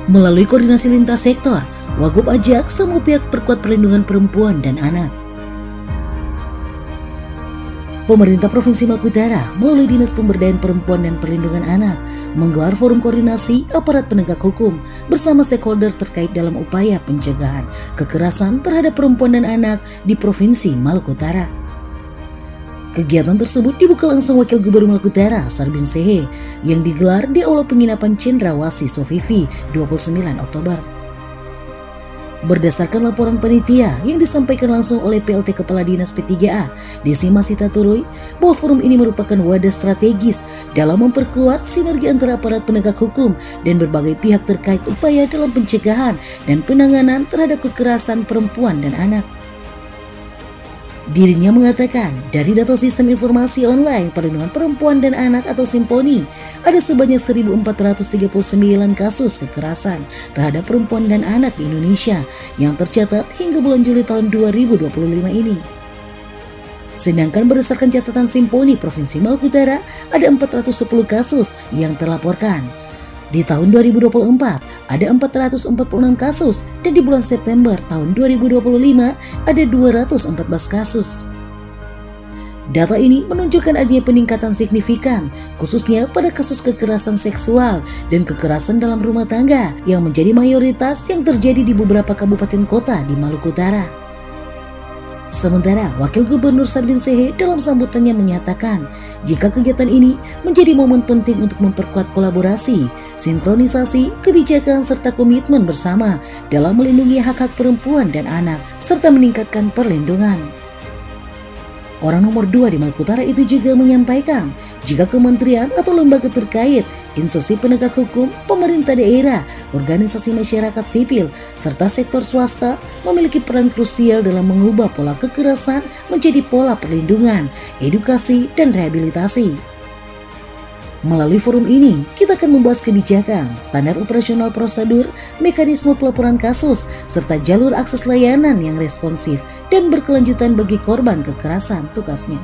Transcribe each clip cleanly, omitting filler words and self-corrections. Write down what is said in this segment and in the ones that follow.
Melalui koordinasi lintas sektor, Wagub ajak semua pihak perkuat perlindungan perempuan dan anak. Pemerintah Provinsi Maluku Utara melalui Dinas Pemberdayaan Perempuan dan Perlindungan Anak menggelar forum koordinasi aparat penegak hukum bersama stakeholder terkait dalam upaya pencegahan kekerasan terhadap perempuan dan anak di Provinsi Maluku Utara. Kegiatan tersebut dibuka langsung Wakil Gubernur Maluku Utara, Sarbin Sehe, yang digelar di Aula Penginapan Cendrawasih Sofifi 29 Oktober. Berdasarkan laporan panitia yang disampaikan langsung oleh PLT Kepala Dinas P3A, Desi Masita Turuy, bahwa forum ini merupakan wadah strategis dalam memperkuat sinergi antara aparat penegak hukum dan berbagai pihak terkait upaya dalam pencegahan dan penanganan terhadap kekerasan perempuan dan anak. Dirinya mengatakan, dari data Sistem Informasi Online Perlindungan Perempuan dan Anak atau Simponi, ada sebanyak 1.439 kasus kekerasan terhadap perempuan dan anak di Indonesia yang tercatat hingga bulan Juli tahun 2025 ini. Sedangkan berdasarkan catatan Simponi Provinsi Maluku Utara, ada 410 kasus yang terlaporkan. Di tahun 2024 ada 446 kasus dan di bulan September tahun 2025 ada 214 kasus. Data ini menunjukkan adanya peningkatan signifikan khususnya pada kasus kekerasan seksual dan kekerasan dalam rumah tangga yang menjadi mayoritas yang terjadi di beberapa kabupaten kota di Maluku Utara. Sementara Wakil Gubernur Sarbin Sehe dalam sambutannya menyatakan jika kegiatan ini menjadi momen penting untuk memperkuat kolaborasi, sinkronisasi, kebijakan serta komitmen bersama dalam melindungi hak-hak perempuan dan anak serta meningkatkan perlindungan. Orang nomor 2 di Maluku Utara itu juga menyampaikan jika kementerian atau lembaga terkait, institusi penegak hukum, pemerintah daerah, organisasi masyarakat sipil, serta sektor swasta memiliki peran krusial dalam mengubah pola kekerasan menjadi pola perlindungan, edukasi, dan rehabilitasi. Melalui forum ini, kita akan membahas kebijakan, standar operasional prosedur, mekanisme pelaporan kasus, serta jalur akses layanan yang responsif dan berkelanjutan bagi korban kekerasan, tugasnya.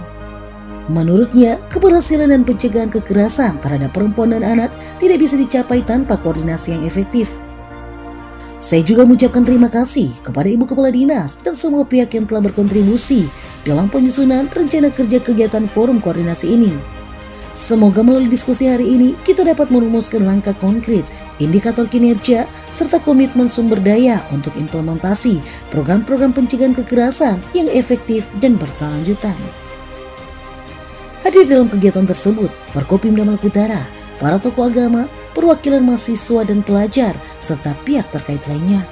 Menurutnya, keberhasilan dan pencegahan kekerasan terhadap perempuan dan anak tidak bisa dicapai tanpa koordinasi yang efektif. Saya juga mengucapkan terima kasih kepada Ibu Kepala Dinas dan semua pihak yang telah berkontribusi dalam penyusunan rencana kerja kegiatan forum koordinasi ini. Semoga melalui diskusi hari ini kita dapat merumuskan langkah konkret, indikator kinerja, serta komitmen sumber daya untuk implementasi program-program pencegahan kekerasan yang efektif dan berkelanjutan. Hadir dalam kegiatan tersebut, Forkopimda Maluku Utara, para tokoh agama, perwakilan mahasiswa dan pelajar, serta pihak terkait lainnya.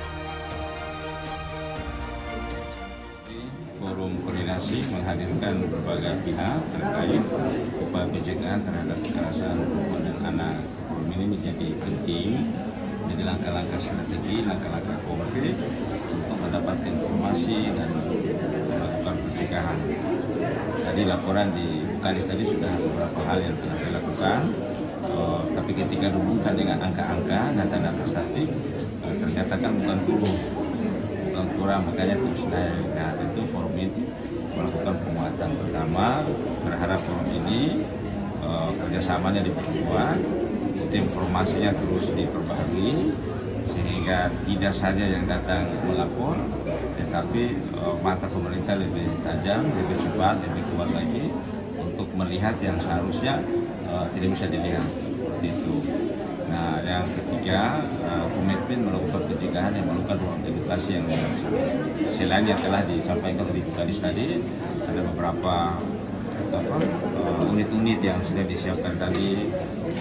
Forum koordinasi menghadirkan berbagai pihak terkait upaya pencegahan terhadap kekerasan perempuan dan anak. Forum ini menjadi penting, menjadi langkah-langkah strategi, langkah-langkah konkret untuk mendapatkan informasi dan melakukan pencegahan. Tadi laporan di Bukalis tadi sudah beberapa hal yang telah dilakukan, tapi ketika dihubungkan dengan angka-angka, data-data statistik, ternyata kan bukan turun, bukan kurang, makanya terus naik. Nah, tentu forum ini melakukan penguatan. Pertama, berharap forum ini kerjasamanya diperkuat, sistem informasinya terus diperbaharui, sehingga tidak saja yang datang melapor, tetapi mata pemerintah lebih tajam, lebih cepat, lebih kuat lagi untuk melihat yang seharusnya tidak bisa dilihat seperti itu. Nah, yang ketiga, komitmen melakukan pencegahan yang melakukan ruang edukasi yang selain yang telah disampaikan di Bukalis tadi, ada beberapa unit-unit yang sudah disiapkan tadi,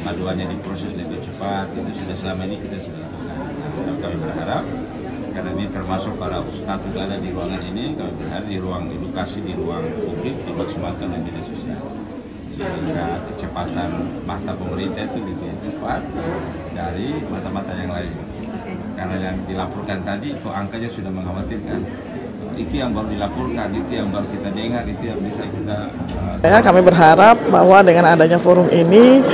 pengaduannya diproses lebih cepat, itu sudah selama ini kita sudah lakukan. Nah, kami berharap karena ini termasuk para ustadz juga ada di ruangan ini, kami berharap di ruang edukasi, di ruang publik dimaksimalkan oleh media sosial, sehingga kecepatan mata pemerintah itu lebih cepat dari mata-mata yang lain. Karena yang dilaporkan tadi itu angkanya sudah mengkhawatirkan. Itu yang baru dilaporkan, itu yang baru kita dengar, itu yang bisa kita. Kami berharap bahwa dengan adanya forum ini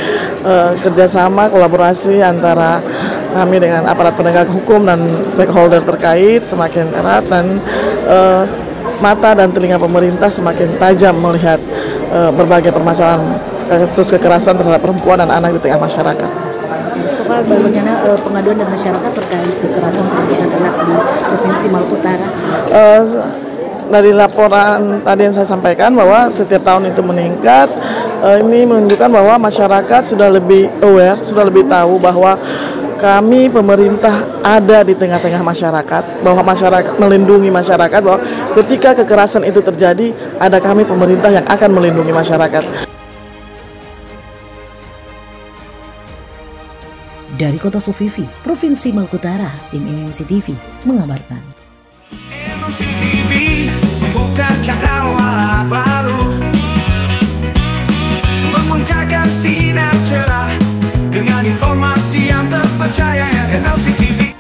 kerjasama kolaborasi antara kami dengan aparat penegak hukum dan stakeholder terkait semakin erat dan mata dan telinga pemerintah semakin tajam melihat berbagai permasalahan kasus kekerasan terhadap perempuan dan anak di tengah masyarakat. So far bagaimana pengaduan dari masyarakat terkait kekerasan perempuan anak di Provinsi Maluku Utara? Dari laporan tadi yang saya sampaikan bahwa setiap tahun itu meningkat, ini menunjukkan bahwa masyarakat sudah lebih aware, sudah lebih tahu bahwa kami pemerintah ada di tengah-tengah masyarakat, bahwa masyarakat melindungi masyarakat, bahwa ketika kekerasan itu terjadi, ada kami pemerintah yang akan melindungi masyarakat. Dari Kota Sofifi, Provinsi Maluku Utara, tim MMC TV mengabarkan.